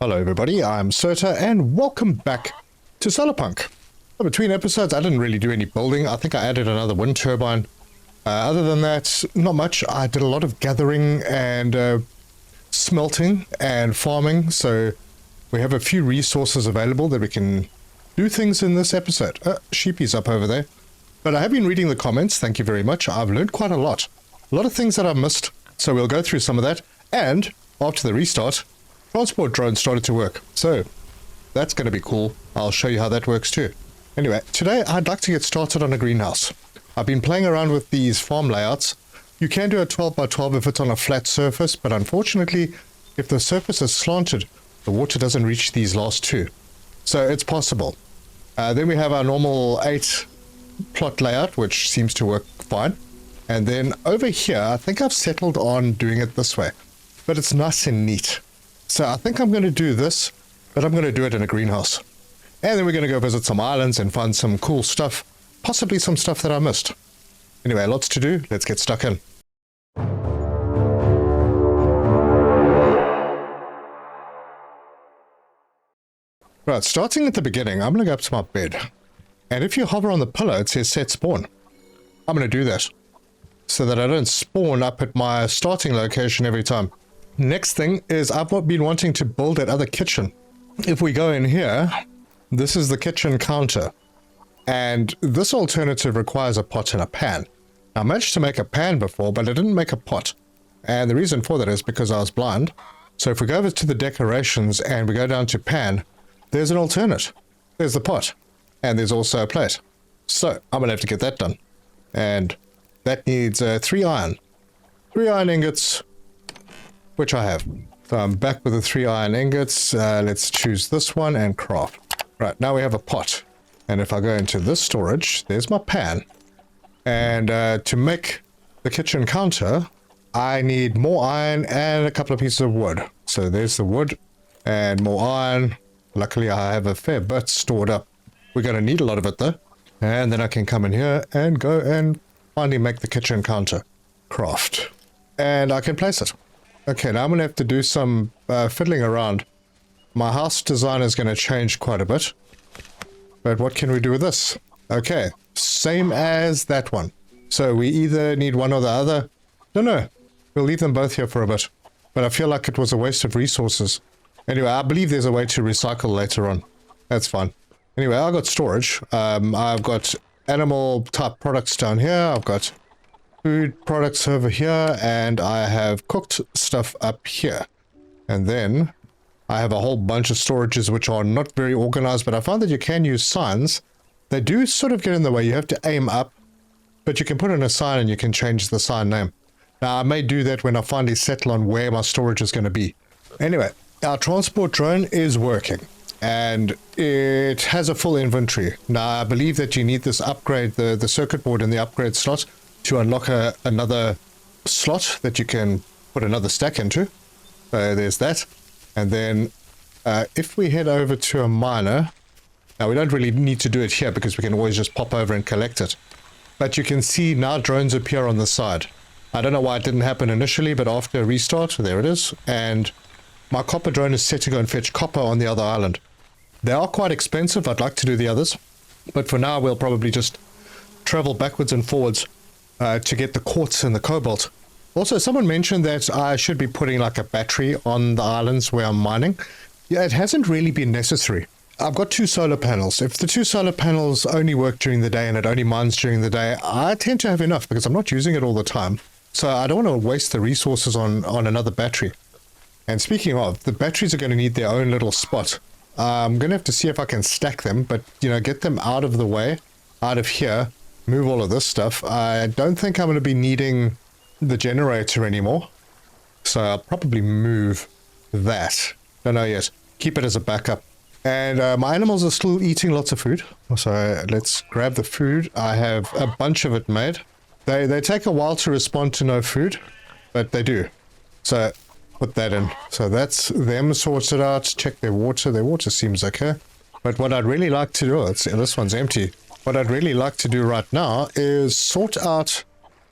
Hello everybody, I'm Serta and welcome back to Solarpunk. Between episodes I didn't really do any building. I think I added another wind turbine. Other than that, not much. I did a lot of gathering and smelting and farming, so we have a few resources available that we can do things in this episode. Sheepy's up over there. But I have been reading the comments, thank you very much. I've learned quite a lot. A lot of things that I've missed, so we'll go through some of that. And after the restart, transport drones started to work. So that's going to be cool. I'll show you how that works too. Anyway, today I'd like to get started on a greenhouse. I've been playing around with these farm layouts. You can do a 12 by 12 if it's on a flat surface, but unfortunately, if the surface is slanted, the water doesn't reach these last two. So it's possible. Then we have our normal 8 plot layout, which seems to work fine. And then over here, I think I've settled on doing it this way, but it's nice and neat. So I think I'm going to do this, but I'm going to do it in a greenhouse. And then we're going to go visit some islands and find some cool stuff, possibly some stuff that I missed. Anyway, lots to do. Let's get stuck in. Right, starting at the beginning, I'm going to go up to my bed. And if you hover on the pillow, it says set spawn. I'm going to do that so that I don't spawn up at my starting location every time. Next thing is I've been wanting to build that other kitchen. If we go in here, this is the kitchen counter. And this alternative requires a pot and a pan. I managed to make a pan before, but I didn't make a pot. And the reason for that is because I was blind. So if we go over to the decorations and we go down to pan, there's an alternate. There's the pot. And there's also a plate. So I'm going to have to get that done. And that needs 3 iron. 3 iron ingots, which I have. So I'm back with the 3 iron ingots. Let's choose this one and craft. Right, now we have a pot. And if I go into this storage, there's my pan. And to make the kitchen counter, I need more iron and a couple of pieces of wood. So there's the wood and more iron. Luckily, I have a fair bit stored up. We're going to need a lot of it though. And then I can come in here and go and finally make the kitchen counter. Craft. And I can place it. Okay, now I'm going to have to do some fiddling around. My house design is going to change quite a bit. But what can we do with this? Okay, same as that one. So we either need one or the other. Don't know. We'll leave them both here for a bit. But I feel like it was a waste of resources. Anyway, I believe there's a way to recycle later on. That's fine. Anyway, I've got storage. I've got animal type products down here. I've got food products over here. And I have cooked stuff up here. And then I have a whole bunch of storages which are not very organized. But I found that you can use signs. They do sort of get in the way. You have to aim up. But you can put in a sign and you can change the sign name. Now, I may do that when I finally settle on where my storage is going to be. Anyway, our transport drone is working. And it has a full inventory. Now, I believe that you need this upgrade, the circuit board in the upgrade slot, to unlock another slot that you can put another stack into. There's that. And then if we head over to a miner, now we don't really need to do it here because we can always just pop over and collect it. But you can see now drones appear on the side. I don't know why it didn't happen initially, but after a restart, there it is. And my copper drone is set to go and fetch copper on the other island. They are quite expensive. I'd like to do the others. But for now, we'll probably just travel backwards and forwards to get the quartz and the cobalt. Also, someone mentioned that I should be putting like a battery on the islands where I'm mining. Yeah, it hasn't really been necessary. I've got 2 solar panels. If the 2 solar panels only work during the day and it only mines during the day, I tend to have enough because I'm not using it all the time. So I don't want to waste the resources on another battery. And speaking of, the batteries are going to need their own little spot. I'm going to have to see if I can stack them, but, you know, get them out of the way, out of here, move all of this stuff. I don't think I'm going to be needing the generator anymore. So I'll probably move that. Don't know yet. Keep it as a backup. And my animals are still eating lots of food. So let's grab the food. I have a bunch of it made. They take a while to respond to no food, but they do. So put that in. So that's them sorted out. Check their water. Their water seems okay. But what I'd really like to do, this one's empty. What I'd really like to do right now is sort out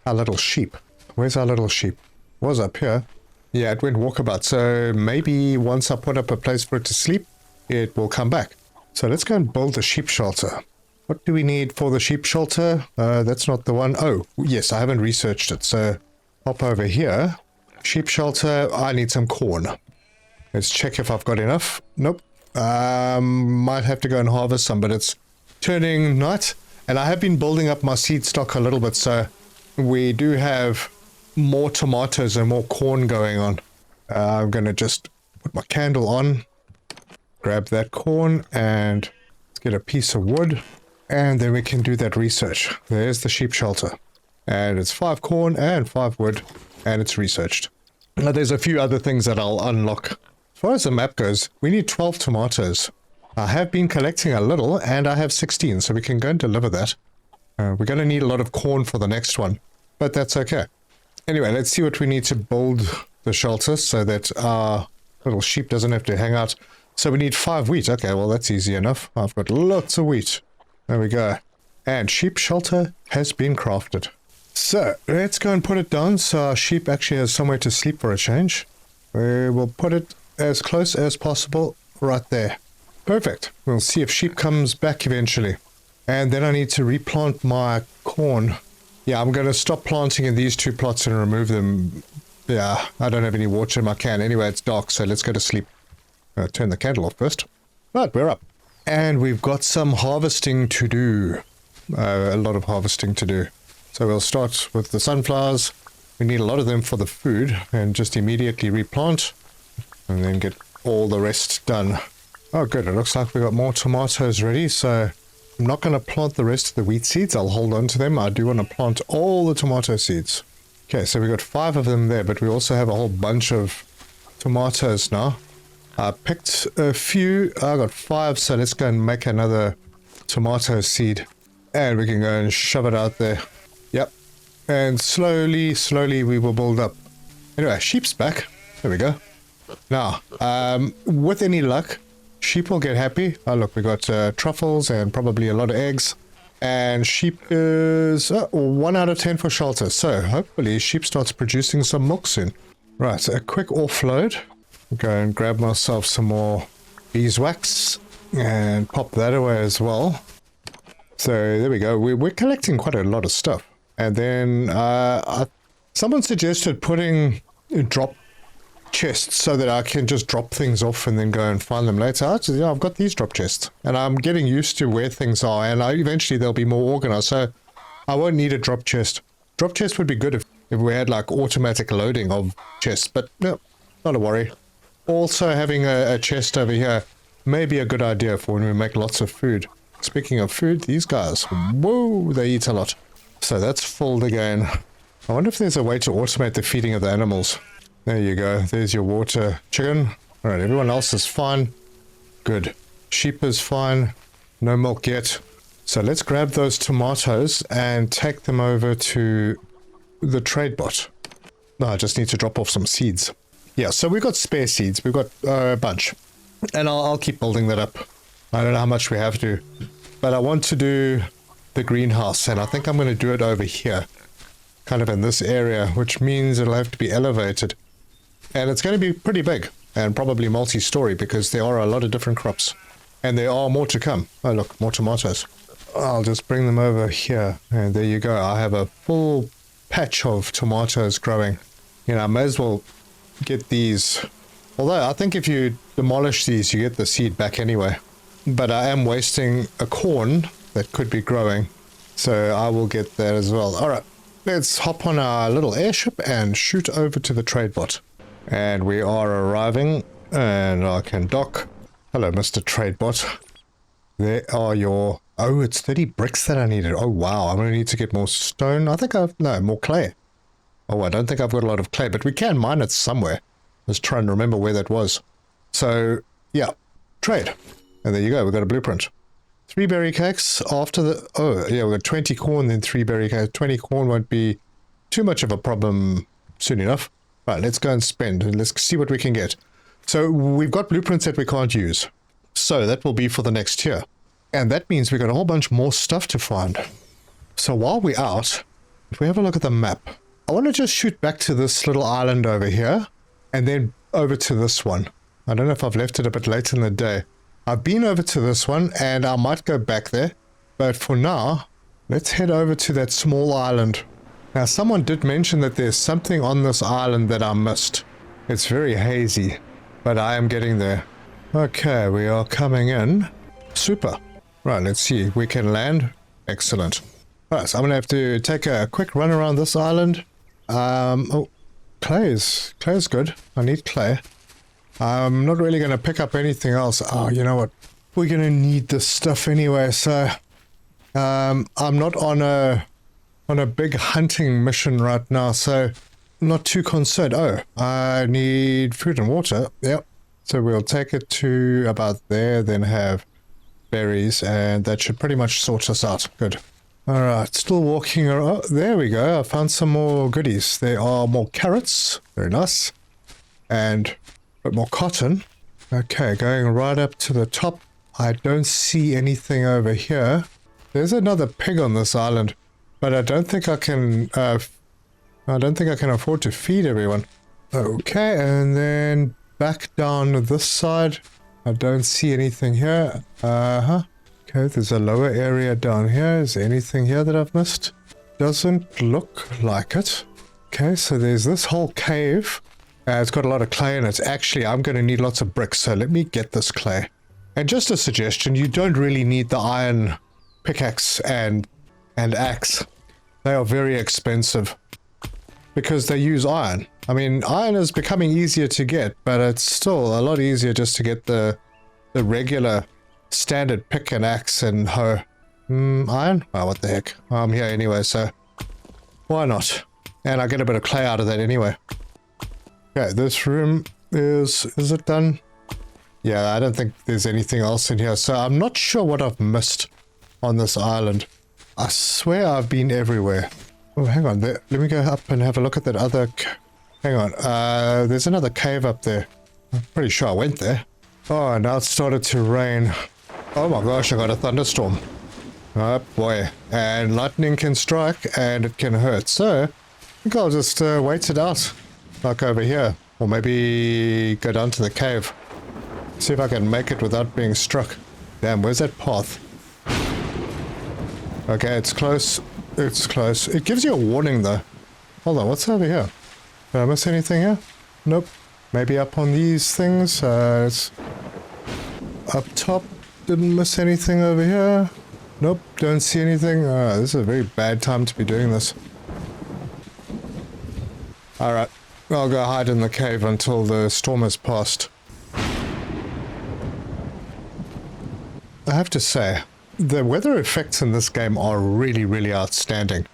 our little sheep. Where's our little sheep? Was up here. Yeah, it went walkabout. So maybe once I put up a place for it to sleep, it will come back. So let's go and build a sheep shelter. What do we need for the sheep shelter? That's not the one. Oh, yes, I haven't researched it. So hop over here. Sheep shelter, I need some corn. Let's check if I've got enough. Nope. Might have to go and harvest some, but it's turning night. And I have been building up my seed stock a little bit, so we do have more tomatoes and more corn going on. I'm going to just put my candle on, grab that corn, and let's get a piece of wood, and then we can do that research. There's the sheep shelter. And it's 5 corn and 5 wood, and it's researched. Now, there's a few other things that I'll unlock. As far as the map goes, we need 12 tomatoes. I have been collecting a little, and I have 16, so we can go and deliver that. We're going to need a lot of corn for the next one, but that's okay. Anyway, let's see what we need to build the shelter so that our little sheep doesn't have to hang out. So we need 5 wheat. Okay, well, that's easy enough. I've got lots of wheat. There we go. And sheep shelter has been crafted. So let's go and put it down so our sheep actually has somewhere to sleep for a change. We will put it as close as possible right there. Perfect. We'll see if sheep comes back eventually. And then I need to replant my corn. Yeah, I'm going to stop planting in these 2 plots and remove them. Yeah, I don't have any water in my can. Anyway, it's dark, so let's go to sleep. Turn the candle off first. Right, we're up. And we've got some harvesting to do. A lot of harvesting to do. So we'll start with the sunflowers. We need a lot of them for the food, and just immediately replant. And then get all the rest done. Oh, good. It looks like we've got more tomatoes ready, so I'm not going to plant the rest of the wheat seeds. I'll hold on to them. I do want to plant all the tomato seeds. Okay, so we've got 5 of them there, but we also have a whole bunch of tomatoes now. I picked a few. I got 5, so let's go and make another tomato seed. And we can go and shove it out there. Yep. And slowly, slowly we will build up. Anyway, sheep's back. There we go. Now, with any luck, sheep will get happy. Oh, look, we got truffles and probably a lot of eggs. And sheep is 1 out of 10 for shelter. So hopefully sheep starts producing some milk soon. Right, so a quick offload. Go and grab myself some more beeswax and pop that away as well. So there we go. We're collecting quite a lot of stuff. And then someone suggested putting drop chests so that I can just drop things off and then go and find them later. I've got these drop chests and I'm getting used to where things are, and eventually they'll be more organized, so I won't need a drop chest. Drop chest would be good if we had like automatic loading of chests, but no, not a worry. Also having a chest over here may be a good idea for when we make lots of food. Speaking of food, these guys, whoa, they eat a lot. So that's filled again. I wonder if there's a way to automate the feeding of the animals. There you go. There's your water chicken. All right, everyone else is fine. Good. Sheep is fine. No milk yet. So let's grab those tomatoes and take them over to the trade bot. No, I just need to drop off some seeds. Yeah, so we've got spare seeds. We've got a bunch. And I'll keep building that up. I don't know how much we have to. But I want to do the greenhouse, and I think I'm going to do it over here. Kind of in this area, which means it'll have to be elevated. And it's going to be pretty big and probably multi-story because there are a lot of different crops. And there are more to come. Oh, look, more tomatoes. I'll just bring them over here. And there you go. I have a full patch of tomatoes growing. You know, I may as well get these. Although I think if you demolish these, you get the seed back anyway. But I am wasting a corn that could be growing. So I will get that as well. All right. Let's hop on our little airship and shoot over to the trade bot. And we are arriving, and I can dock. Hello, Mr. Tradebot. There are your... Oh, it's 30 bricks that I needed. Oh, wow. I'm going to need to get more stone. I think no, more clay. Oh, I don't think I've got a lot of clay, but we can mine it somewhere. Let's try and remember where that was. So, yeah. Trade. And there you go. We've got a blueprint. 3 berry cakes after the... Oh, yeah, we've got 20 corn, then 3 berry cakes. 20 corn won't be too much of a problem soon enough. Right, let's go and spend, and let's see what we can get. So we've got blueprints that we can't use. So that will be for the next tier. And that means we've got a whole bunch more stuff to find. So while we're out, if we have a look at the map, I want to just shoot back to this little island over here. and then over to this one. I don't know if I've left it a bit late in the day. I've been over to this one, and I might go back there. But for now, let's head over to that small island. Now, someone did mention that there's something on this island that I missed. It's very hazy, but I am getting there. Okay, we are coming in. Super. Right, let's see. We can land. Excellent. Alright, so I'm going to have to take a quick run around this island. Oh, clay's good. I need clay. I'm not really going to pick up anything else. Oh, you know what? We're going to need this stuff anyway, so I'm not on a big hunting mission right now, so I'm not too concerned. Oh, I need food and water. Yep. So we'll take it to about there, then have berries, and that should pretty much sort us out. Good. Alright, still walking around. Oh, there we go. I found some more goodies. There are more carrots. Very nice. And a bit more cotton. Okay, going right up to the top. I don't see anything over here. There's another pig on this island, but I don't think I can afford to feed everyone. Okay, and then back down this side. I don't see anything here. Okay, there's a lower area down here. Is there anything here that I've missed? Doesn't look like it. Okay, so there's this whole cave. It's got a lot of clay in it. Actually, I'm going to need lots of bricks, so let me get this clay. And just a suggestion, you don't really need the iron pickaxe and axe. They are very expensive because they use iron. I mean, iron is becoming easier to get, but it's still a lot easier just to get the regular standard pick and axe and hoe. Iron? Oh, what the heck. I'm here anyway, so why not? And I get a bit of clay out of that anyway. Okay, this room is it done? Yeah, I don't think there's anything else in here, so I'm not sure what I've missed on this island. I swear I've been everywhere. Oh, hang on. Let me go up and have a look at that other... Hang on. There's another cave up there. I'm pretty sure I went there. Oh, now it's started to rain. Oh my gosh, I got a thunderstorm. Oh boy. And lightning can strike and it can hurt. So, I think I'll just wait it out. Like over here. Or maybe go down to the cave. See if I can make it without being struck. Damn, where's that path? Okay, it's close. It's close. It gives you a warning though. Hold on, what's over here? Did I miss anything here? Nope. Maybe up on these things. It's up top. Didn't miss anything over here. Nope, don't see anything. This is a very bad time to be doing this. Alright, I'll go hide in the cave until the storm has passed. I have to say, the weather effects in this game are really, really outstanding.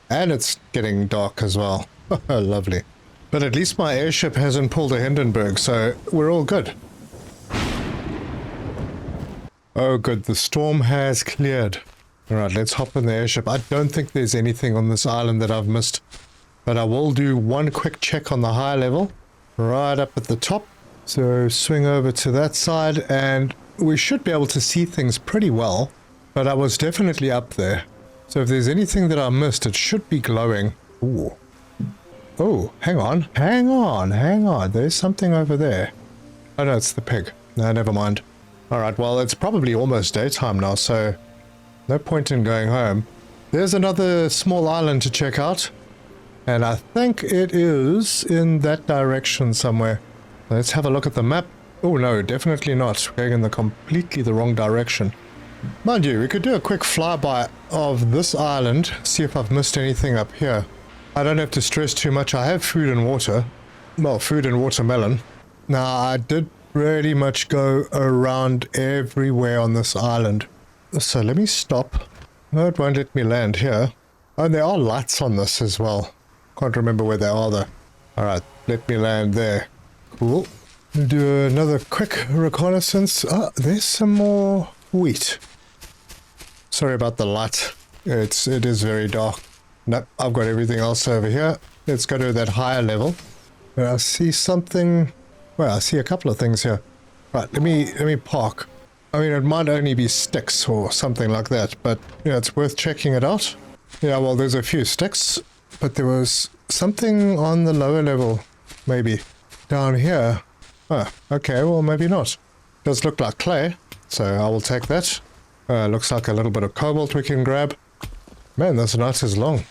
And it's getting dark as well. Lovely. But at least my airship hasn't pulled a Hindenburg, so we're all good. Oh good, the storm has cleared. Alright, let's hop in the airship. I don't think there's anything on this island that I've missed. But I will do one quick check on the high level. Right up at the top. So swing over to that side and we should be able to see things pretty well. But I was definitely up there. So if there's anything that I missed, it should be glowing. Ooh. Oh, hang on. Hang on, hang on. There's something over there. Oh no, it's the pig. No, never mind. Alright, well, it's probably almost daytime now, so no point in going home. There's another small island to check out. And I think it is in that direction somewhere. Let's have a look at the map. Oh no, definitely not. We're going in completely the wrong direction. Mind you, we could do a quick flyby of this island, see if I've missed anything up here. I don't have to stress too much. I have food and water. Well, food and watermelon. Now, I did pretty much go around everywhere on this island. So let me stop. No, it won't let me land here. Oh, and there are lights on this as well. Can't remember where they are though. Alright, let me land there. Cool. Do another quick reconnaissance. Ah, there's some more wheat. Sorry about the light. It is very dark. Nope, I've got everything else over here. Let's go to that higher level. I see something. Well, I see a couple of things here. Right, let me park. I mean, it might only be sticks or something like that, but yeah, it's worth checking it out. Yeah, well, there's a few sticks, but there was something on the lower level, maybe. down here. Oh, okay, well maybe not. Does look like clay, so I will take that. Looks like a little bit of cobalt we can grab. Man, this night is long.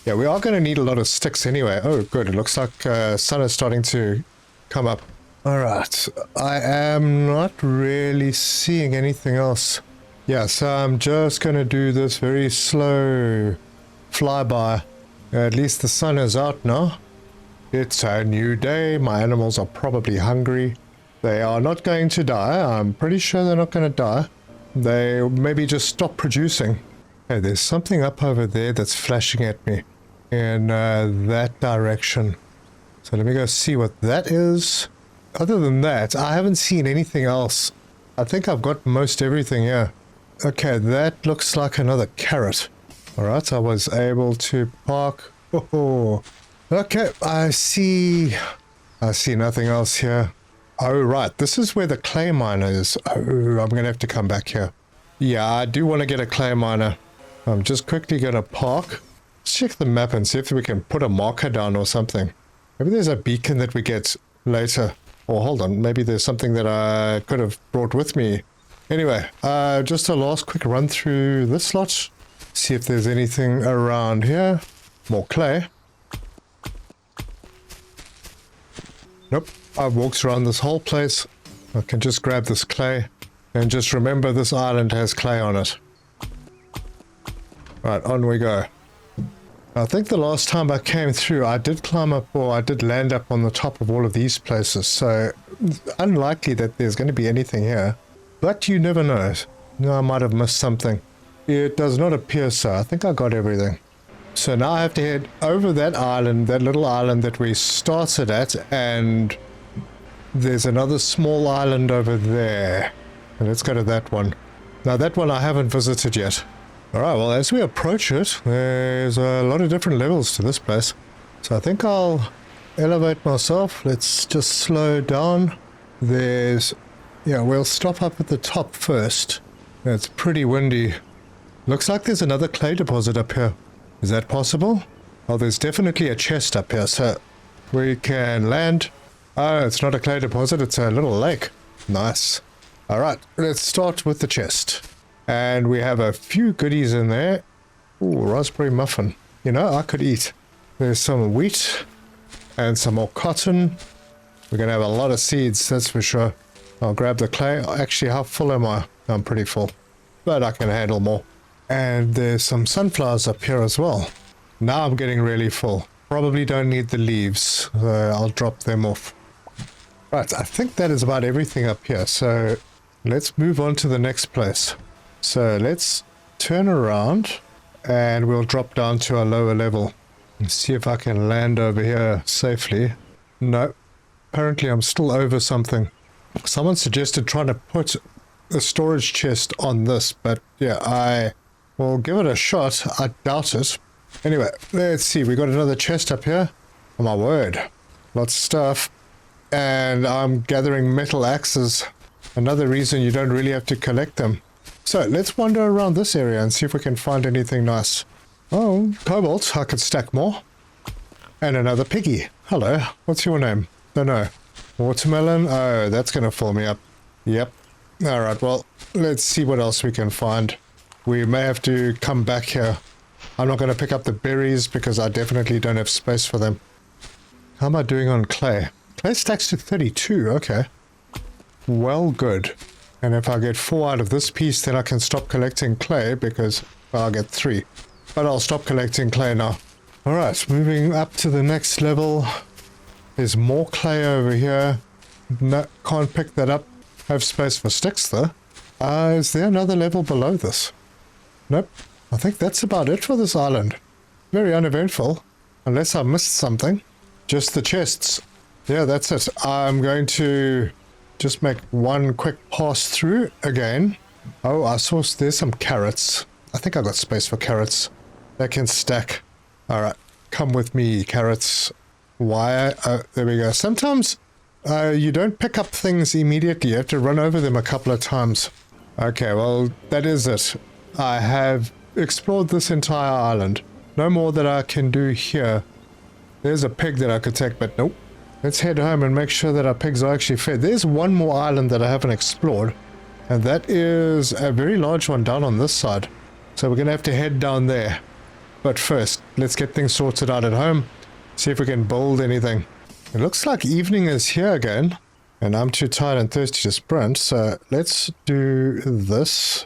Yeah, we are going to need a lot of sticks anyway. Oh, good. It looks like sun is starting to come up. Alright, I am not really seeing anything else. Yeah, so I'm just going to do this very slow flyby. At least the sun is out now. It's a new day. My animals are probably hungry. They are not going to die. I'm pretty sure they're not going to die. They maybe just stop producing. Hey, there's something up over there that's flashing at me in that direction. So let me go see what that is. Other than that, I haven't seen anything else. I think I've got most everything here. Okay, that looks like another carrot. Alright, I was able to park. Oh, okay, I see nothing else here. Oh, right, this is where the clay miner is. Oh, I'm going to have to come back here. Yeah, I do want to get a clay miner. I'm just quickly going to park. Let's check the map and see if we can put a marker down or something. Maybe there's a beacon that we get later. Or hold on, maybe there's something that I could have brought with me. Anyway, just a last quick run through this slot. See if there's anything around here. More clay. Nope, I've walked around this whole place. I can just grab this clay. And just remember this island has clay on it. Right, on we go. I think the last time I came through, I did climb up, or I did land up on the top of all of these places, so unlikely that there's going to be anything here. But you never know. I might have missed something. It does not appear so. I think I got everything. So now I have to head over that island, that little island that we started at, and there's another small island over there. And let's go to that one. Now that one I haven't visited yet. Alright, well as we approach it, there's a lot of different levels to this place. So I think I'll elevate myself. Let's just slow down. Yeah, we'll stop up at the top first. It's pretty windy. Looks like there's another clay deposit up here. Is that possible? Oh, there's definitely a chest up here, so we can land. Oh, it's not a clay deposit, it's a little lake. Nice. Alright, let's start with the chest. And we have a few goodies in there. Ooh, raspberry muffin. You know, I could eat. There's some wheat and some more cotton. We're going to have a lot of seeds, that's for sure. I'll grab the clay. Actually, how full am I? I'm pretty full. But I can handle more. And there's some sunflowers up here as well. Now I'm getting really full. Probably don't need the leaves. I'll drop them off. Right, I think that is about everything up here. So let's move on to the next place. So let's turn around and we'll drop down to a lower level and see if I can land over here safely. No, apparently I'm still over something. Someone suggested trying to put a storage chest on this, but yeah, I will give it a shot. I doubt it. Anyway, let's see. We got another chest up here. Oh my word. Lots of stuff. And I'm gathering metal axes. Another reason you don't really have to collect them. So let's wander around this area and see if we can find anything nice. Oh, cobalt. I could stack more. And another piggy. Hello. What's your name? Don't know. Watermelon. Oh, that's going to fill me up. Yep. Alright, well, let's see what else we can find. We may have to come back here. I'm not going to pick up the berries because I definitely don't have space for them. How am I doing on clay? Clay stacks to 32. Okay. Well, good. And if I get 4 out of this piece, then I can stop collecting clay because I'll get 3. But I'll stop collecting clay now. Alright, moving up to the next level. There's more clay over here. No, can't pick that up. Have space for sticks though. Is there another level below this? Nope. I think that's about it for this island. Very uneventful. Unless I missed something. Just the chests. Yeah, that's it. I'm going to just make one quick pass through again. Oh, I saw there's some carrots. I think I got space for carrots. They can stack. Alright, come with me, carrots. Why? There we go. Sometimes you don't pick up things immediately. You have to run over them a couple of times. Okay, well, that is it. I have explored this entire island. No more that I can do here. There's a pig that I could take, but nope. let's head home and make sure that our pigs are actually fed. There's one more island that I haven't explored, and that is a very large one down on this side. So we're going to have to head down there. But first, let's get things sorted out at home, see if we can build anything. It looks like evening is here again, and I'm too tired and thirsty to sprint, so let's do this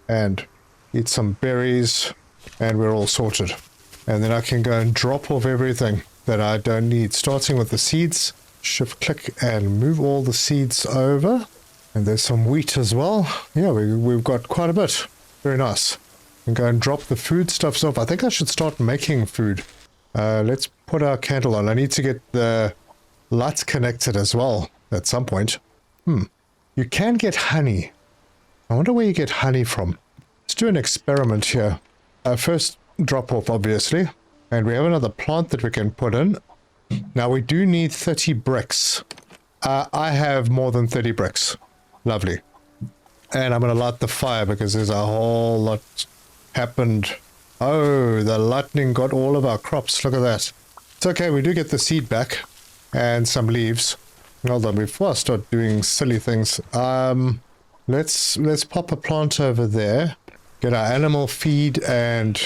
and eat some berries, and we're all sorted. And then I can go and drop off everything that I don't need, starting with the seeds. Shift click and move all the seeds over. And there's some wheat as well. Yeah, we've got quite a bit. Very nice. And go and drop the foodstuffs off. I think I should start making food. Let's put our candle on. I need to get the lights connected as well at some point. You can get honey. I wonder where you get honey from. Let's do an experiment here. First, drop off, obviously. And we have another plant that we can put in. Now, we do need 30 bricks. I have more than 30 bricks. Lovely. And I'm going to light the fire because there's a whole lot happened. Oh, the lightning got all of our crops. Look at that. It's okay. We do get the seed back and some leaves. Hold on, before I start doing silly things. Let's pop a plant over there. Get our animal feed and...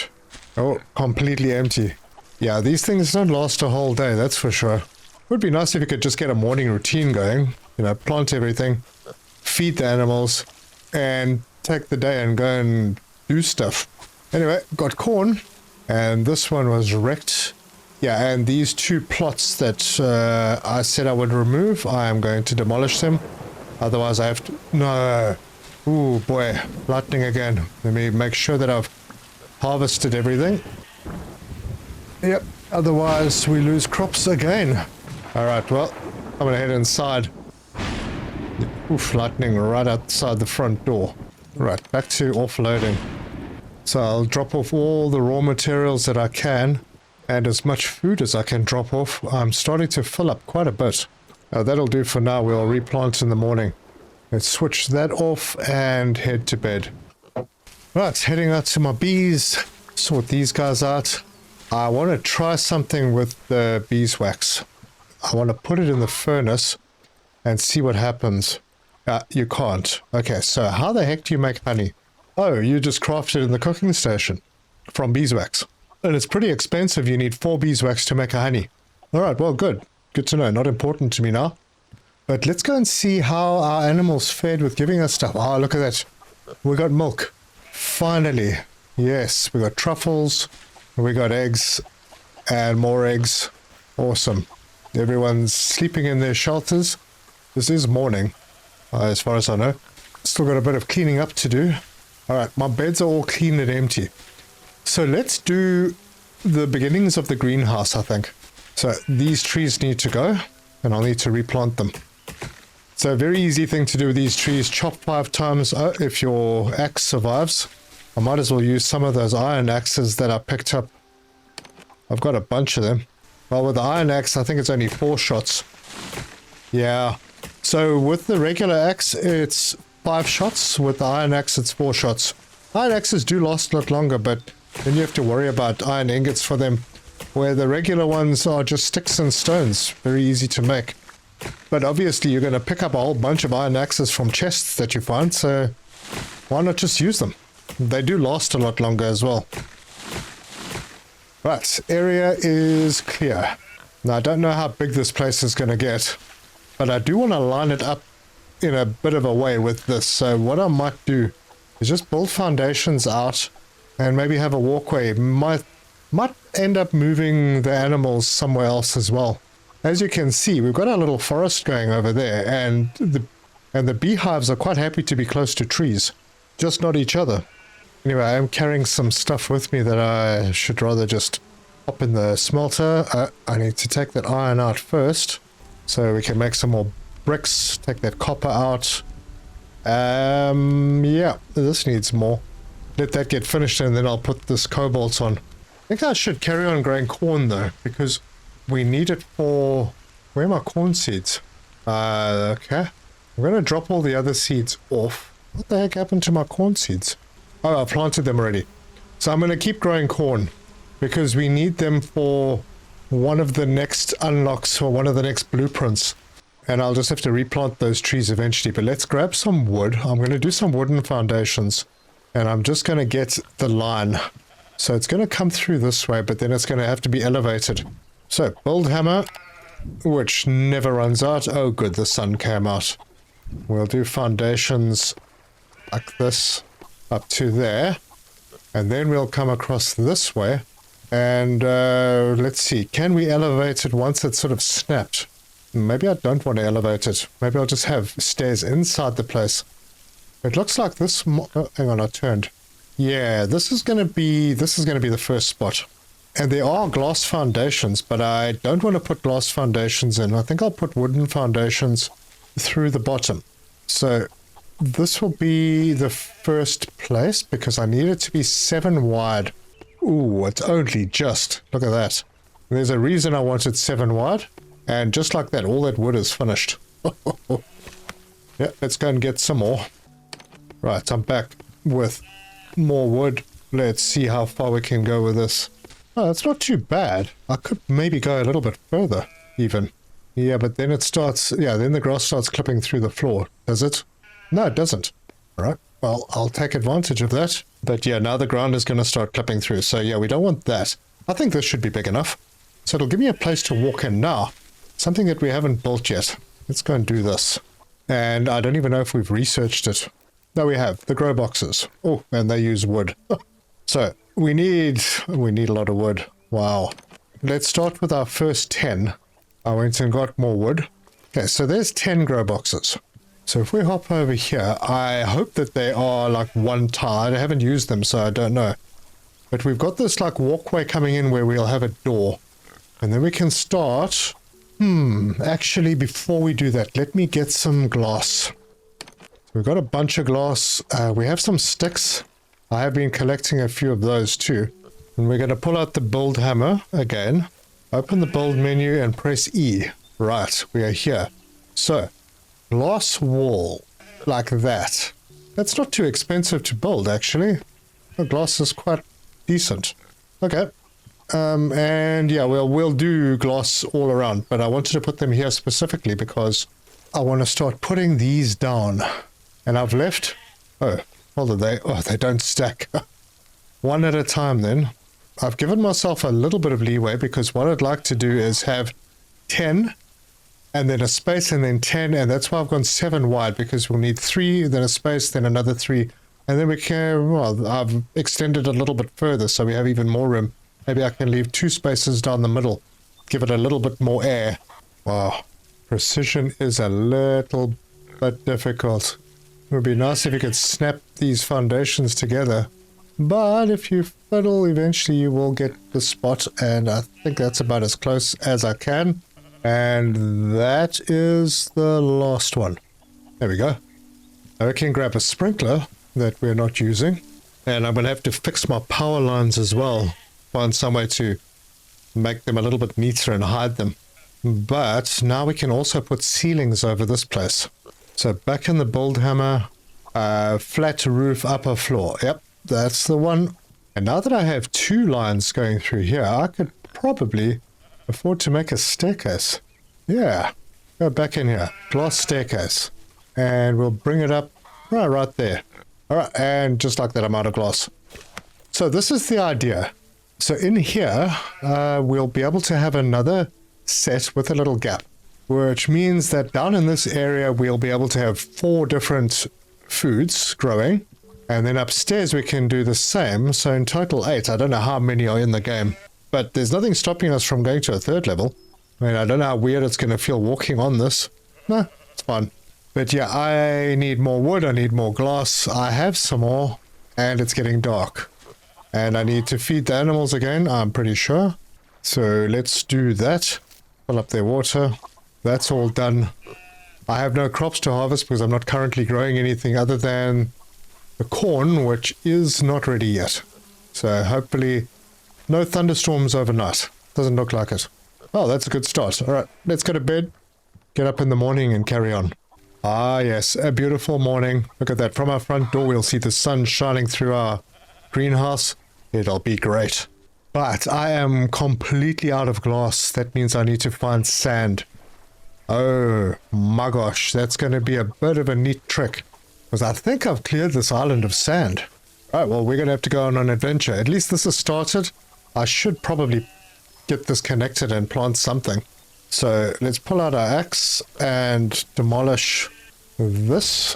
Oh, completely empty. Yeah, these things don't last a whole day, that's for sure. Would be nice if you could just get a morning routine going. You know, plant everything, feed the animals, and take the day and go and do stuff. Anyway, got corn, and this one was wrecked. Yeah, and these two plots that I said I would remove, I am going to demolish them. Otherwise I have to... No. Ooh, boy. Lightning again. Let me make sure that I've harvested everything. Yep, otherwise we lose crops again. Alright, well, I'm gonna head inside. Oof, lightning right outside the front door. Right, back to offloading. So I'll drop off all the raw materials that I can, and as much food as I can drop off. I'm starting to fill up quite a bit. That'll do for now. We'll replant in the morning. Let's switch that off and head to bed. Right, heading out to my bees, sort these guys out. I want to try something with the beeswax. I want to put it in the furnace and see what happens. You can't. Okay, so how the heck do you make honey? Oh, you just craft it in the cooking station from beeswax. And it's pretty expensive. You need 4 beeswax to make a honey. Alright, well, good. Good to know. Not important to me now. But let's go and see how our animals fared with giving us stuff. Oh, look at that. We got milk. Finally. Yes, we got truffles. We got eggs. And more eggs. Awesome. Everyone's sleeping in their shelters. This is morning, as far as I know. Still got a bit of cleaning up to do. Alright, my beds are all clean and empty. So let's do the beginnings of the greenhouse, I think. So these trees need to go, and I'll need to replant them. So a very easy thing to do with these trees, chop 5 times. If your axe survives, I might as well use some of those iron axes that I picked up. I've got a bunch of them. Well, with the iron axe, I think it's only 4 shots. Yeah. So with the regular axe, it's 5 shots. With the iron axe, it's 4 shots. Iron axes do last a lot longer, but then you have to worry about iron ingots for them, where the regular ones are just sticks and stones. Very easy to make. But obviously you're going to pick up a whole bunch of iron axes from chests that you find, so why not just use them? They do last a lot longer as well. Right, area is clear. Now I don't know how big this place is going to get, but I do want to line it up in a bit of a way with this. So what I might do is just build foundations out and maybe have a walkway. Might end up moving the animals somewhere else as well. As you can see, we've got our little forest going over there, and the beehives are quite happy to be close to trees, just not each other. Anyway, I am carrying some stuff with me that I should rather just pop in the smelter. I need to take that iron out first, so we can make some more bricks. Take that copper out. Yeah, this needs more. Let that get finished, and then I'll put this cobalt on. I think I should carry on growing corn though, because we need it for... Where are my corn seeds? Okay. I'm going to drop all the other seeds off. What the heck happened to my corn seeds? Oh, I planted them already. So I'm going to keep growing corn, because we need them for one of the next unlocks or one of the next blueprints. And I'll just have to replant those trees eventually. But let's grab some wood. I'm going to do some wooden foundations. And I'm just going to get the line. So it's going to come through this way, but then it's going to have to be elevated. So, build hammer, which never runs out. Oh, good, the sun came out. We'll do foundations like this up to there. And then we'll come across this way. And let's see, can we elevate it once it's sort of snapped? Maybe I don't want to elevate it. Maybe I'll just have stairs inside the place. It looks like this... Oh, hang on, I turned. Yeah, this is going to be the first spot. And there are glass foundations, but I don't want to put glass foundations in. I think I'll put wooden foundations through the bottom. So this will be the first place because I need it to be 7 wide. Ooh, it's only just. Look at that. There's a reason I wanted 7 wide. And just like that, all that wood is finished. Yeah, let's go and get some more. Right, I'm back with more wood. Let's see how far we can go with this. Oh, it's not too bad. I could maybe go a little bit further, even. Yeah, but then it starts... Yeah, then the grass starts clipping through the floor. Does it? No, it doesn't. All right. Well, I'll take advantage of that. But yeah, now the ground is going to start clipping through. So yeah, we don't want that. I think this should be big enough. So it'll give me a place to walk in now. Something that we haven't built yet. Let's go and do this. And I don't even know if we've researched it. No, we have. The grow boxes. Oh, and they use wood. So we need a lot of wood. Wow. Let's start with our first 10. I went and got more wood. Okay, so there's 10 grow boxes. So if we hop over here, I hope that they are like one tile. I haven't used them, so I don't know. But we've got this like walkway coming in where we'll have a door. And then we can start... actually, before we do that, let me get some glass. We've got a bunch of glass. We have some sticks. I have been collecting a few of those too. And we're going to pull out the build hammer again. Open the build menu and press E. Right, we are here. So, glass wall, like that. That's not too expensive to build, actually. The glass is quite decent. Okay. And yeah, we'll do glass all around, but I wanted to put them here specifically because I want to start putting these down. And I've left... Oh, hold on, they don't stack. One at a time then. I've given myself a little bit of leeway because what I'd like to do is have 10 and then a space and then 10, and that's why I've gone 7 wide because we'll need 3, then a space, then another 3, and then we can, well, I've extended a little bit further so we have even more room. Maybe I can leave 2 spaces down the middle, give it a little bit more air. Wow, precision is a little bit difficult. It would be nice if you could snap these foundations together. But if you fiddle, eventually you will get the spot, and I think that's about as close as I can. And that is the last one. There we go. Now we can grab a sprinkler that we're not using. And I'm going to have to fix my power lines as well. Find some way to make them a little bit neater and hide them. But now we can also put ceilings over this place. So back in the build hammer, flat roof, upper floor. Yep, that's the one. And now that I have 2 lines going through here, I could probably afford to make a staircase. Yeah, go back in here. Glass staircase. And we'll bring it up right there. All right, and just like that, I'm out of glass. So this is the idea. So in here, we'll be able to have another set with a little gap, which means that down in this area, we'll be able to have 4 different foods growing. And then upstairs, we can do the same. So in total 8. I don't know how many are in the game, but there's nothing stopping us from going to a 3rd level. I mean, I don't know how weird it's going to feel walking on this. Nah, it's fine. But yeah, I need more wood. I need more glass. I have some more, and it's getting dark. And I need to feed the animals again, I'm pretty sure. So let's do that. Fill up their water. That's all done. I have no crops to harvest because I'm not currently growing anything other than the corn, which is not ready yet. So hopefully no thunderstorms overnight. Doesn't look like it. Oh, that's a good start. All right, let's go to bed. Get up in the morning and carry on. Ah, yes, a beautiful morning. Look at that. From our front door, we'll see the sun shining through our greenhouse. It'll be great. But I am completely out of glass. That means I need to find sand. Oh my gosh, that's going to be a bit of a neat trick. Because I think I've cleared this island of sand. Right, well, we're going to have to go on an adventure. At least this has started. I should probably get this connected and plant something. So let's pull out our axe and demolish this.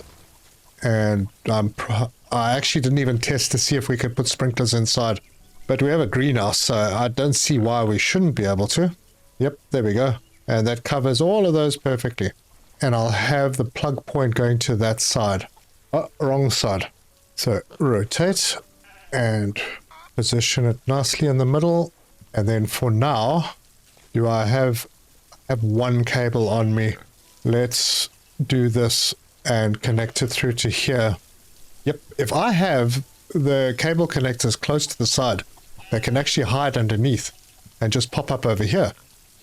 And I actually didn't even test to see if we could put sprinklers inside. But we have a greenhouse, so I don't see why we shouldn't be able to. Yep, there we go. And that covers all of those perfectly. And I'll have the plug point going to that side. Oh, wrong side. So rotate and position it nicely in the middle. And then for now, do I have one cable on me? Let's do this and connect it through to here. Yep, if I have the cable connectors close to the side, they can actually hide underneath and just pop up over here.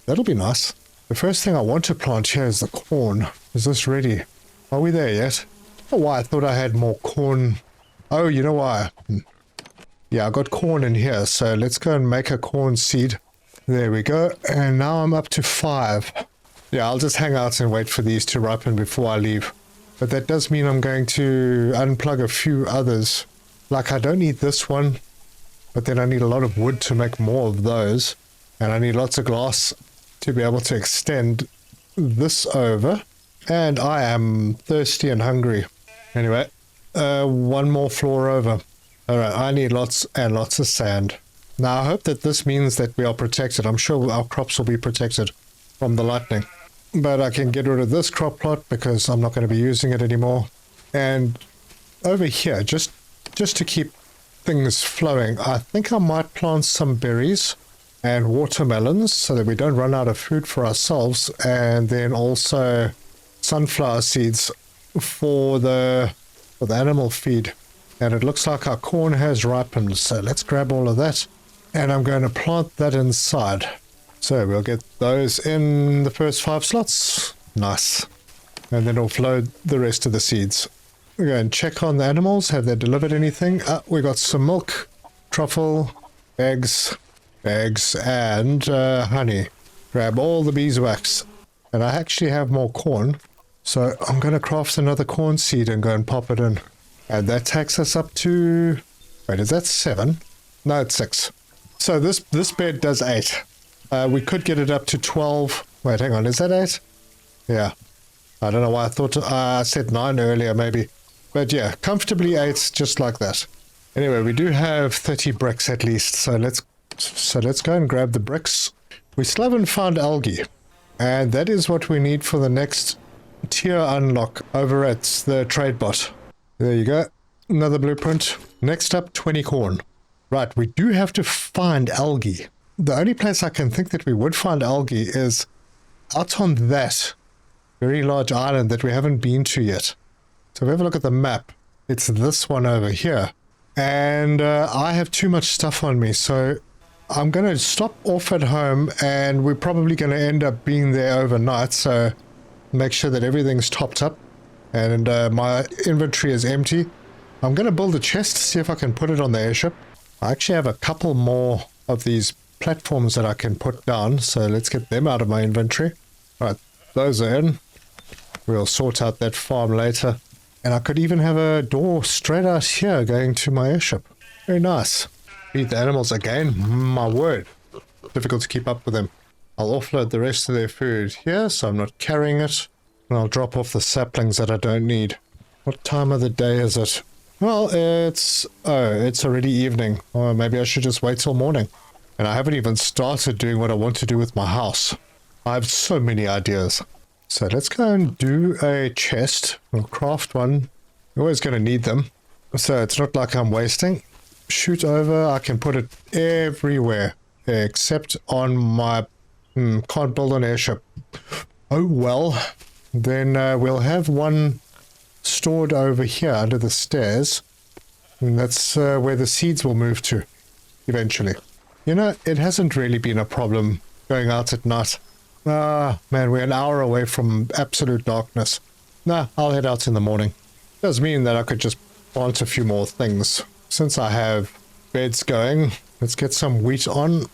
That'll be nice. The first thing I want to plant here is the corn. Is this ready? Are we there yet? Oh, why? I thought I had more corn. Oh, you know why? Yeah, I got corn in here, so let's go and make a corn seed. There we go. And now I'm up to 5. Yeah, I'll just hang out and wait for these to ripen before I leave. But that does mean I'm going to unplug a few others. Like, I don't need this one, but then I need a lot of wood to make more of those. And I need lots of glass to be able to extend this over. And I am thirsty and hungry. Anyway, one more floor over. Alright, I need lots and lots of sand. Now, I hope that this means that we are protected. I'm sure our crops will be protected from the lightning. But I can get rid of this crop plot because I'm not going to be using it anymore. And over here, just to keep things flowing, I think I might plant some berries and watermelons so that we don't run out of food for ourselves, and then also sunflower seeds for the animal feed. And it looks like our corn has ripened, so let's grab all of that, and I'm going to plant that inside. So we'll get those in the first 5 slots. Nice. And then offload the rest of the seeds. We're going to check on the animals. Have they delivered anything? We got some milk, truffle, eggs, and honey. Grab all the beeswax. And I actually have more corn. So I'm going to craft another corn seed and go and pop it in. And that takes us up to... Wait, is that 7? No, it's 6. So this bed does 8. We could get it up to 12. Wait, hang on. Is that 8? Yeah. I don't know why I thought I said 9 earlier, maybe. But yeah, comfortably 8, just like that. Anyway, we do have 30 bricks at least. So let's go and grab the bricks. We still haven't found algae. And that is what we need for the next tier unlock over at the trade bot. There you go. Another blueprint. Next up, 20 corn. Right, we do have to find algae. The only place I can think that we would find algae is out on that very large island that we haven't been to yet. So if we have a look at the map, it's this one over here. And I have too much stuff on me, so I'm going to stop off at home, and we're probably going to end up being there overnight, so make sure that everything's topped up and my inventory is empty. I'm going to build a chest to see if I can put it on the airship. I actually have a couple more of these platforms that I can put down, so let's get them out of my inventory. Alright, those are in. We'll sort out that farm later. And I could even have a door straight out here going to my airship. Very nice. Feed the animals again. My word. Difficult to keep up with them. I'll offload the rest of their food here, so I'm not carrying it. And I'll drop off the saplings that I don't need. What time of the day is it? Well, it's already evening. Or maybe I should just wait till morning. And I haven't even started doing what I want to do with my house. I have so many ideas. So let's go and do a chest. We'll craft one. We're always going to need them. So it's not like I'm wasting. Shoot over. I can put it everywhere. Except on my... can't build an airship. Oh well. Then we'll have one stored over here under the stairs. And that's where the seeds will move to. Eventually. You know, it hasn't really been a problem going out at night. Ah, man, we're an hour away from absolute darkness. Nah, I'll head out in the morning. Does mean that I could just plant a few more things. Since I have beds going, Let's get some wheat on.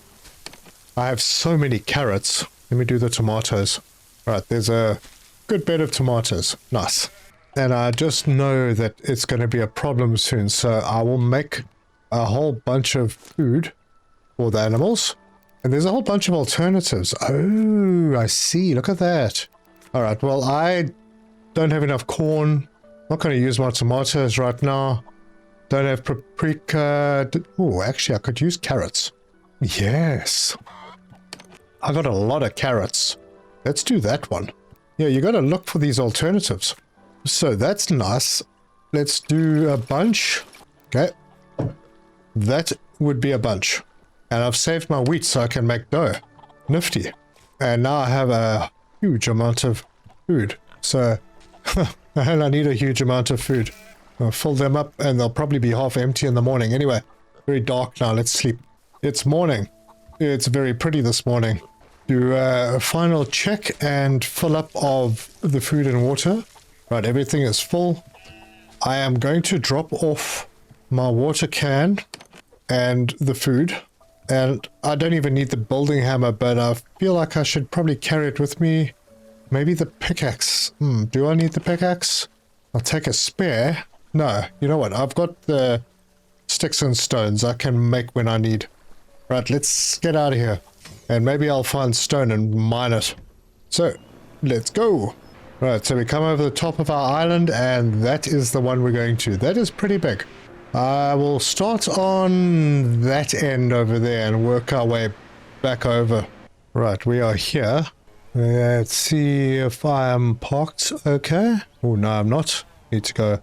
I have so many carrots. Let me do the tomatoes. Right, there's a good bed of tomatoes. Nice. And I just know that it's going to be a problem soon, so I will make a whole bunch of food for the animals. And there's a whole bunch of alternatives. Oh, I see. Look at that. All right, well, I don't have enough corn. Not going to use my tomatoes right now. Don't have paprika. Oh, actually, I could use carrots. Yes. I got a lot of carrots. Let's do that one. Yeah, you got to look for these alternatives. So that's nice. Let's do a bunch. Okay. That would be a bunch. And I've saved my wheat so I can make dough. Nifty. And now I have a huge amount of food. So, and I need a huge amount of food. I'll fill them up and they'll probably be half empty in the morning. Anyway, very dark now. Let's sleep. It's morning. It's very pretty this morning. Do a final check and fill up of the food and water. Right, everything is full. I am going to drop off my water can and the food. And I don't even need the building hammer, but I feel like I should probably carry it with me. Maybe the pickaxe. Do I need the pickaxe? I'll take a spare. No, you know what? I've got the sticks and stones I can make when I need. Right, let's get out of here. And maybe I'll find stone and mine it. So, let's go. Right, so we come over the top of our island, and that is the one we're going to. That is pretty big. I will start on that end over there and work our way back over. Right, we are here. Let's see if I am parked okay. Oh, no, I'm not. Need to go a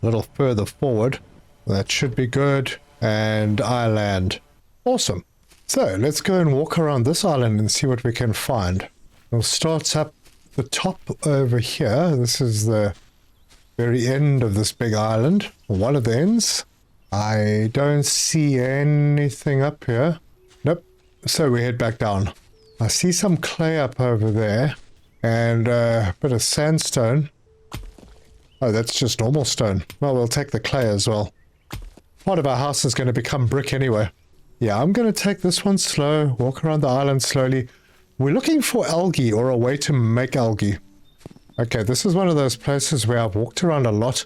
little further forward. That should be good. And I land. Awesome. So, let's go and walk around this island and see what we can find. We'll start up the top over here. This is the very end of this big island. One of the ends. I don't see anything up here. Nope. So we head back down. I see some clay up over there. And a bit of sandstone. Oh, that's just normal stone. Well, we'll take the clay as well. Part of our house is going to become brick anyway. Yeah, I'm going to take this one slow. Walk around the island slowly. We're looking for algae or a way to make algae. Okay, this is one of those places where I've walked around a lot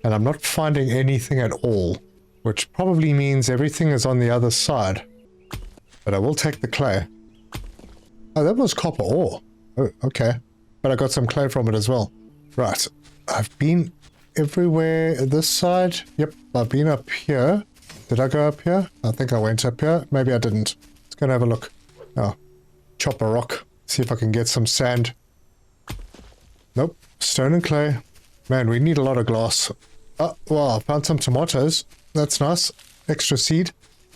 and I'm not finding anything at all, which probably means everything is on the other side. But I will take the clay. Oh, that was copper ore. Oh, okay. But I got some clay from it as well. Right. I've been everywhere this side. Yep, I've been up here. Did I go up here? I think I went up here. Maybe I didn't. Let's go and have a look. Oh. Chop a rock. See if I can get some sand. Nope. Stone and clay. Man, we need a lot of glass. Oh, well, I found some tomatoes. That's nice. Extra seed.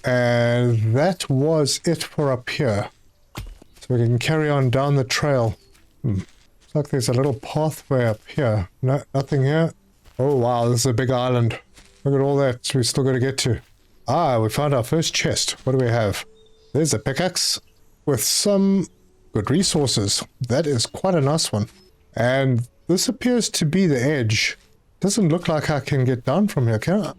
And that was it for up here. So we can carry on down the trail. Looks like there's a little pathway up here. No, nothing here. Oh, wow. This is a big island. Look at all that we still got to get to. Ah, we found our first chest. What do we have? There's a pickaxe with some good resources. That is quite a nice one. And this appears to be the edge. Doesn't look like I can get down from here, can I?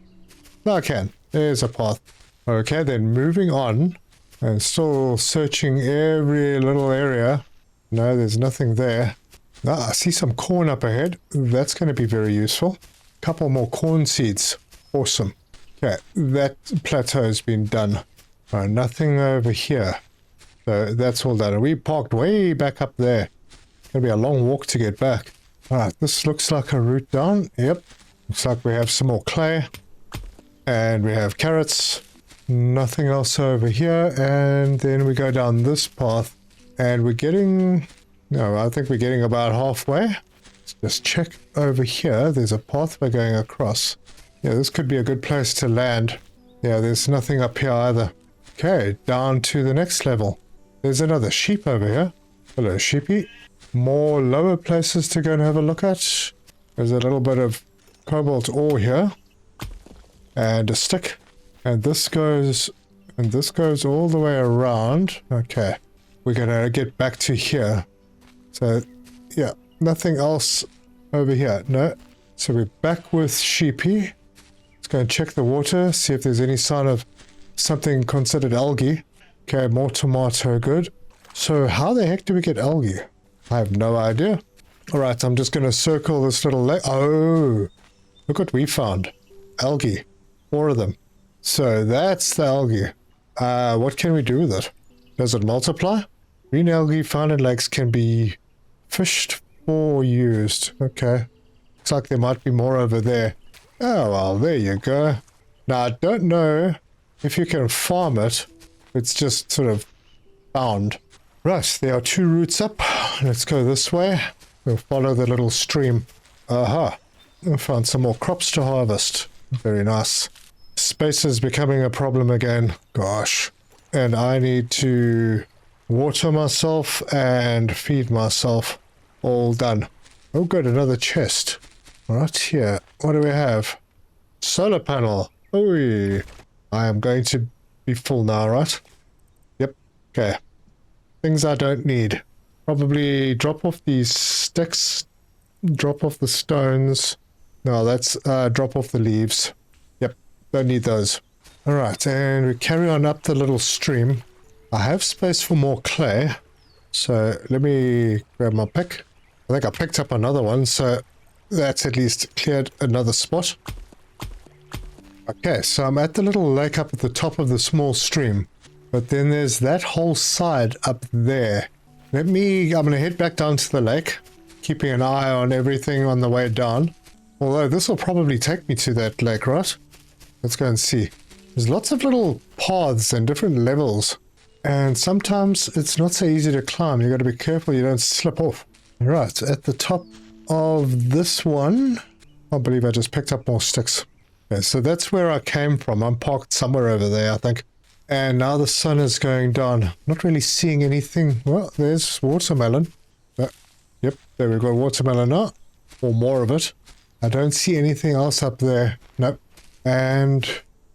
No, I can. There's a path. Okay, then moving on. And still searching every little area. No, there's nothing there. Ah, I see some corn up ahead. That's going to be very useful. Couple more corn seeds. Awesome. Okay, that plateau has been done. Nothing over here. So that's all done. And we parked way back up there. It's going to be a long walk to get back. Alright, this looks like a route down. Yep. Looks like we have some more clay. And we have carrots. Nothing else over here. And then we go down this path. And we're getting... No, I think we're getting about halfway. Let's just check over here. There's a pathway going across. Yeah, this could be a good place to land. Yeah, there's nothing up here either. Okay, down to the next level. There's another sheep over here. Hello, sheepy. More lower places to go and have a look at. There's a little bit of cobalt ore here. And a stick. And this goes all the way around. Okay. We're gonna get back to here. So, yeah, nothing else over here. No. So we're back with sheepy. Let's go and check the water, see if there's any sign of something considered algae. Okay, more tomato, good. So how the heck do we get algae? I have no idea. Alright, I'm just going to circle this little lake. Oh, look what we found. Algae. 4 of them. So that's the algae. What can we do with it? Does it multiply? Green algae found in lakes can be fished or used. Okay. Looks like there might be more over there. Oh, well, there you go. Now, I don't know if you can farm it. It's just sort of found. Right, there are 2 routes up. Let's go this way. We'll follow the little stream. Aha. We found some more crops to harvest. Very nice. Space is becoming a problem again. Gosh. And I need to water myself and feed myself. All done. Oh, good. Another chest. Right here. What do we have? Solar panel. Oh, I am going to be full now, right? Yep. Okay. Things I don't need. Probably drop off these sticks. Drop off the stones. No, that's drop off the leaves. Yep. Don't need those. Alright, and we carry on up the little stream. I have space for more clay. So let me grab my pick. I think I picked up another one, so that's at least cleared another spot. Okay, so I'm at the little lake up at the top of the small stream. But then there's that whole side up there. I'm going to head back down to the lake, keeping an eye on everything on the way down. Although this will probably take me to that lake, right? Let's go and see. There's lots of little paths and different levels. And sometimes it's not so easy to climb. You've got to be careful you don't slip off. Right, at the top of this one, I believe I just picked up more sticks. Okay, so that's where I came from. I'm parked somewhere over there, I think. And now the sun is going down. Not really seeing anything. Well, there's watermelon. Yep, there we go, watermelon now. Or more of it. I don't see anything else up there. Nope. And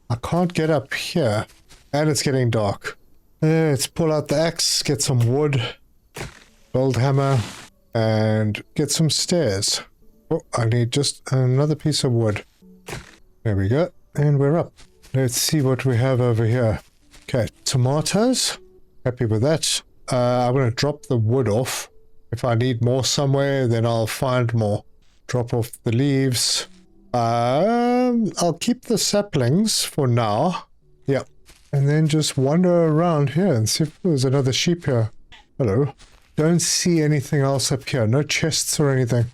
I can't get up here. And it's getting dark. Let's pull out the axe, get some wood, build hammer, and get some stairs. Oh, I need just another piece of wood. There we go. And we're up. Let's see what we have over here. Okay, tomatoes. Happy with that. I'm going to drop the wood off. If I need more somewhere, then I'll find more. Drop off the leaves. I'll keep the saplings for now. Yeah. And then just wander around here and see if there's another sheep here. Hello. Don't see anything else up here. No chests or anything.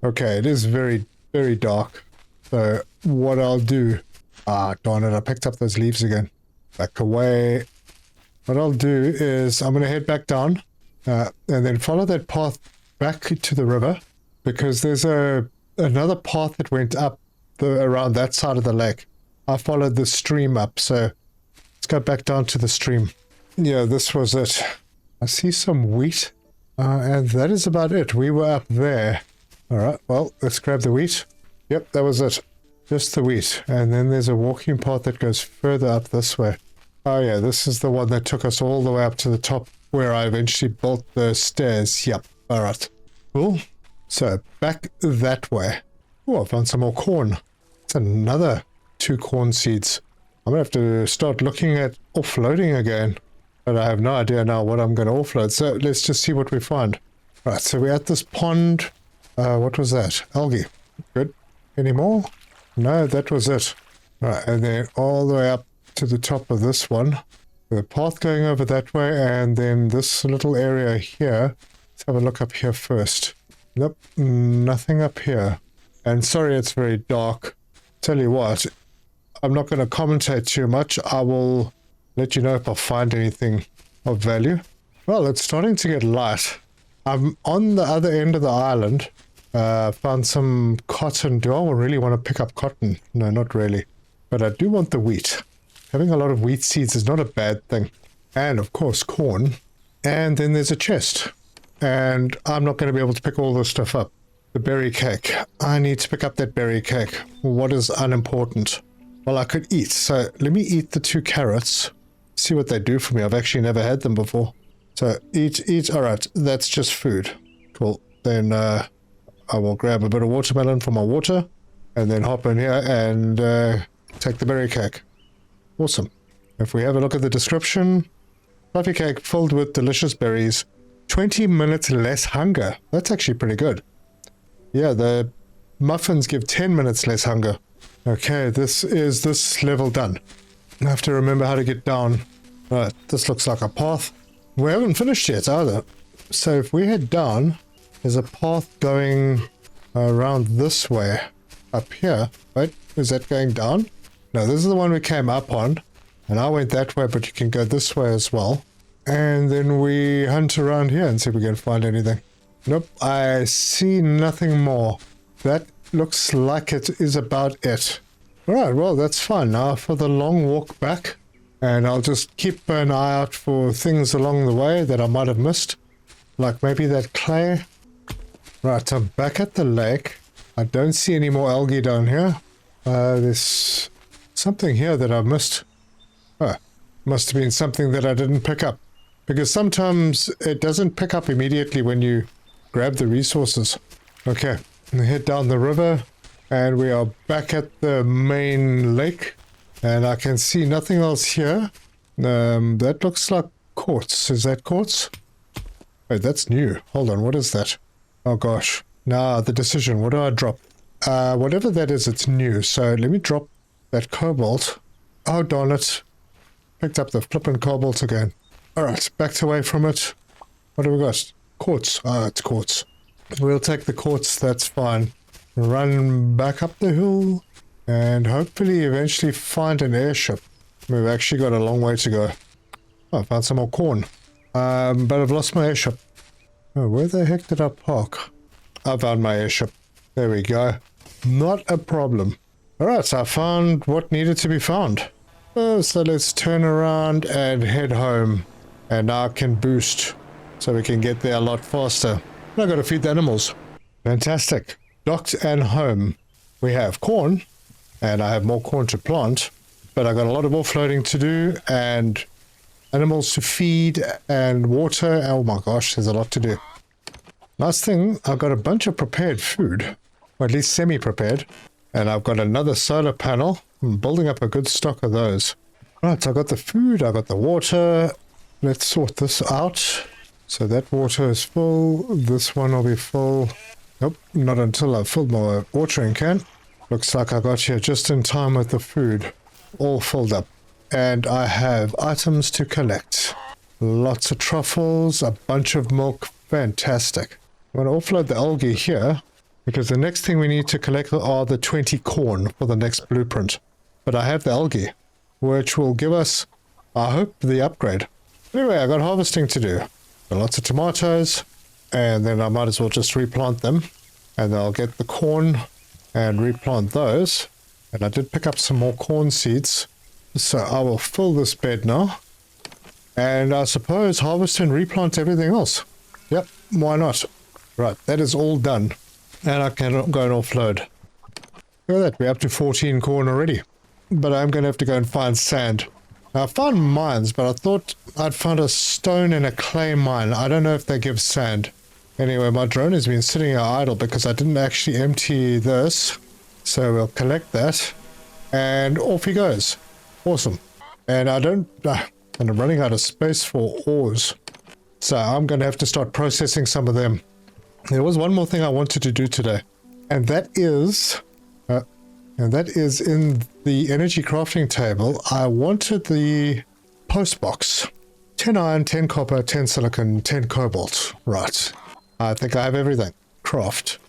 Okay, it is very, very dark. So what I'll do... Ah, darn it, I picked up those leaves again. Back away. What I'll do is I'm going to head back down and then follow that path back to the river, because there's another path that went up around that side of the lake. I followed the stream up, so let's go back down to the stream. Yeah, this was it. I see some wheat, and that is about it. We were up there. All right, well, let's grab the wheat. Yep, that was it. Just the wheat. And then there's a walking path that goes further up this way. Oh yeah, this is the one that took us all the way up to the top where I eventually built the stairs. Yep, alright. Cool. So, back that way. Oh, I found some more corn. It's another 2 corn seeds. I'm going to have to start looking at offloading again. But I have no idea now what I'm going to offload. So, let's just see what we find. Right, so we're at this pond. What was that? Algae. Good. Any more? No, that was it. Right, and then all the way up to the top of this one. The path going over that way, and then this little area here. Let's have a look up here first. Nope, nothing up here. And sorry it's very dark. Tell you what, I'm not going to commentate too much. I will let you know if I find anything of value. Well, it's starting to get light. I'm on the other end of the island. Found some cotton. Do I really want to pick up cotton? No, not really. But I do want the wheat. Having a lot of wheat seeds is not a bad thing. And, of course, corn. And then there's a chest. And I'm not going to be able to pick all this stuff up. The berry cake. I need to pick up that berry cake. What is unimportant? Well, I could eat. So let me eat the 2 carrots. See what they do for me. I've actually never had them before. So eat. All right. That's just food. Cool. Then I will grab a bit of watermelon for my water. And then hop in here and take the berry cake. Awesome. If we have a look at the description, fluffy cake filled with delicious berries, 20 minutes less hunger. That's actually pretty good. Yeah, the muffins give 10 minutes less hunger. Okay, this level done. I have to remember how to get down. Right, this looks like a path. We haven't finished yet either. So if we head down, there's a path going around this way. Up here. Wait, is that going down? No, this is the one we came up on. And I went that way, but you can go this way as well. And then we hunt around here and see if we can find anything. Nope, I see nothing more. That looks like it is about it. Alright, well, that's fine. Now for the long walk back. And I'll just keep an eye out for things along the way that I might have missed. Like maybe that clay. Right, I'm back at the lake. I don't see any more algae down here. There's something here that I missed. Oh, must have been something that I didn't pick up. Because sometimes it doesn't pick up immediately when you grab the resources. Okay, head down the river. And we are back at the main lake. And I can see nothing else here. That looks like quartz. Is that quartz? Wait, that's new. Hold on, what is that? Oh gosh. Nah, the decision. What do I drop? Whatever that is, it's new. So let me drop that cobalt. Oh, darn it. Picked up the flippin' cobalt again. Alright, backed away from it. What do we got? Quartz. Oh, it's quartz. We'll take the quartz, that's fine. Run back up the hill. And hopefully eventually find an airship. We've actually got a long way to go. Oh, I found some more corn. But I've lost my airship. Oh, where the heck did I park? I found my airship. There we go. Not a problem. Alright, so I found what needed to be found. Oh, so let's turn around and head home. And now I can boost. So we can get there a lot faster. And I've got to feed the animals. Fantastic. Docked and home. We have corn. And I have more corn to plant. But I've got a lot of offloading to do. And animals to feed and water. Oh my gosh, there's a lot to do. Last thing, I've got a bunch of prepared food, or at least semi-prepared, and I've got another solar panel. I'm building up a good stock of those. Right, so I've got the food, I've got the water. Let's sort this out. So that water is full, this one will be full. Nope, not until I've filled my watering can. Looks like I got here just in time with the food. All filled up. And I have items to collect. Lots of truffles, a bunch of milk. Fantastic. I'm going to offload the algae here, because the next thing we need to collect are the 20 corn for the next blueprint. But I have the algae, which will give us, I hope, the upgrade. Anyway, I got harvesting to do. Got lots of tomatoes, and then I might as well just replant them. And I'll get the corn and replant those. And I did pick up some more corn seeds. So I will fill this bed now. And I suppose harvest and replant everything else. Yep, why not? Right, that is all done. And I can go and offload. Look at that, we're up to 14 corn already. But I'm going to have to go and find sand. Now, I found mines, but I thought I'd found a stone and a clay mine. I don't know if they give sand. Anyway, my drone has been sitting here idle because I didn't actually empty this. So we'll collect that. And off he goes. Awesome. And and I'm running out of space for ores. So I'm going to have to start processing some of them. There was one more thing I wanted to do today. And that is in the energy crafting table. I wanted the post box. 10 iron, 10 copper, 10 silicon, 10 cobalt. Right. I think I have everything. Craft.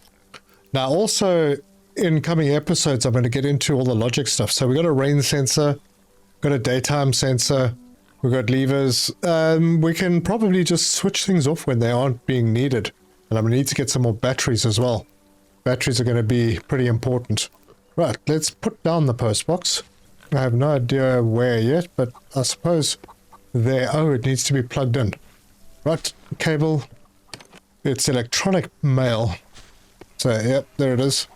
Now also in coming episodes I'm going to get into all the logic stuff. So we got a rain sensor, got a daytime sensor, we've got levers. We can probably just switch things off when they aren't being needed. And I'm going to need to get some more batteries as well. Batteries are going to be pretty important. Right, let's put down the post box. I have no idea where yet, but I suppose there. Oh, it needs to be plugged in. Right, cable. It's electronic mail. So, yep, there it is.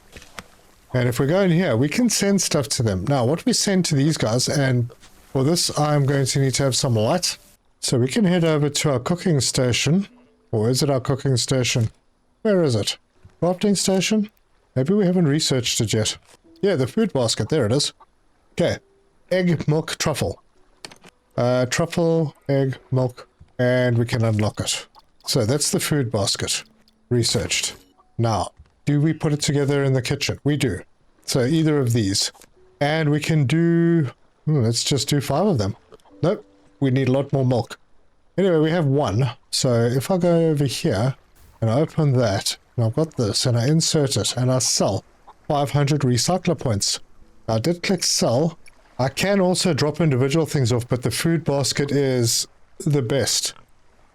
And if we go in here, we can send stuff to them. Now, what we send to these guys, and for this, I'm going to need to have some light. So we can head over to our cooking station. Or is it our cooking station? Where is it? Crafting station? Maybe we haven't researched it yet. Yeah, the food basket. There it is. Okay. egg, milk, truffle. Truffle, egg, milk, and we can unlock it. So that's the food basket. Researched. Now, do we put it together in the kitchen? We do. So either of these. And we can do... let's just do 5 of them. Nope, we need a lot more milk. Anyway, we have 1. So if I go over here and I open that, and I've got this, and I insert it, and I sell 500 recycler points. I did click sell. I can also drop individual things off, but the food basket is the best.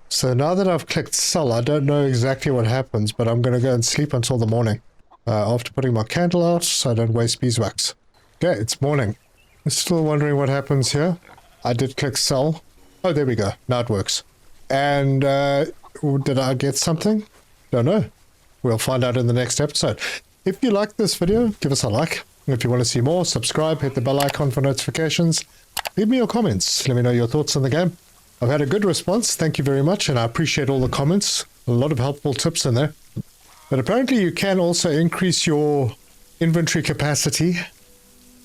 So now that I've clicked sell, I don't know exactly what happens, but I'm going to go and sleep until the morning. After putting my candle out, so I don't waste beeswax. Okay, it's morning. I'm still wondering what happens here. I did click sell. Oh, there we go. Now it works. And did I get something? Don't know. We'll find out in the next episode. If you like this video, give us a like. If you want to see more, subscribe, hit the bell icon for notifications. Leave me your comments. Let me know your thoughts on the game. I've had a good response. Thank you very much, and I appreciate all the comments. A lot of helpful tips in there. But apparently you can also increase your inventory capacity.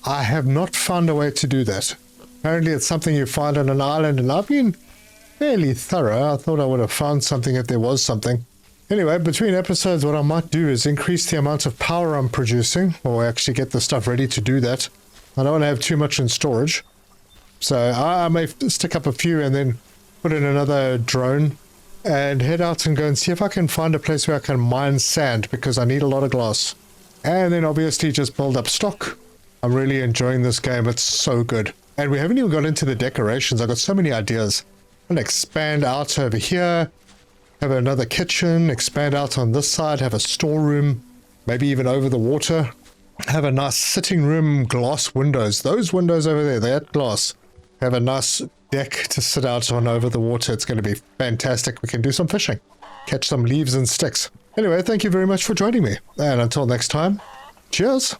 I have not found a way to do that. Apparently it's something you find on an island, and I've been fairly thorough. I thought I would have found something if there was something. Anyway, between episodes, what I might do is increase the amount of power I'm producing, or actually get the stuff ready to do that. I don't want to have too much in storage. So I may stick up a few and then put in another drone and head out and go and see if I can find a place where I can mine sand, because I need a lot of glass. And then obviously just build up stock. I'm really enjoying this game. It's so good. And we haven't even got into the decorations. I've got so many ideas. I'm going to expand out over here, have another kitchen, expand out on this side, have a storeroom, maybe even over the water. Have a nice sitting room, glass windows. Those windows over there, that glass. Have a nice deck to sit out on over the water. It's going to be fantastic. We can do some fishing, catch some leaves and sticks. Anyway, thank you very much for joining me. And until next time, cheers.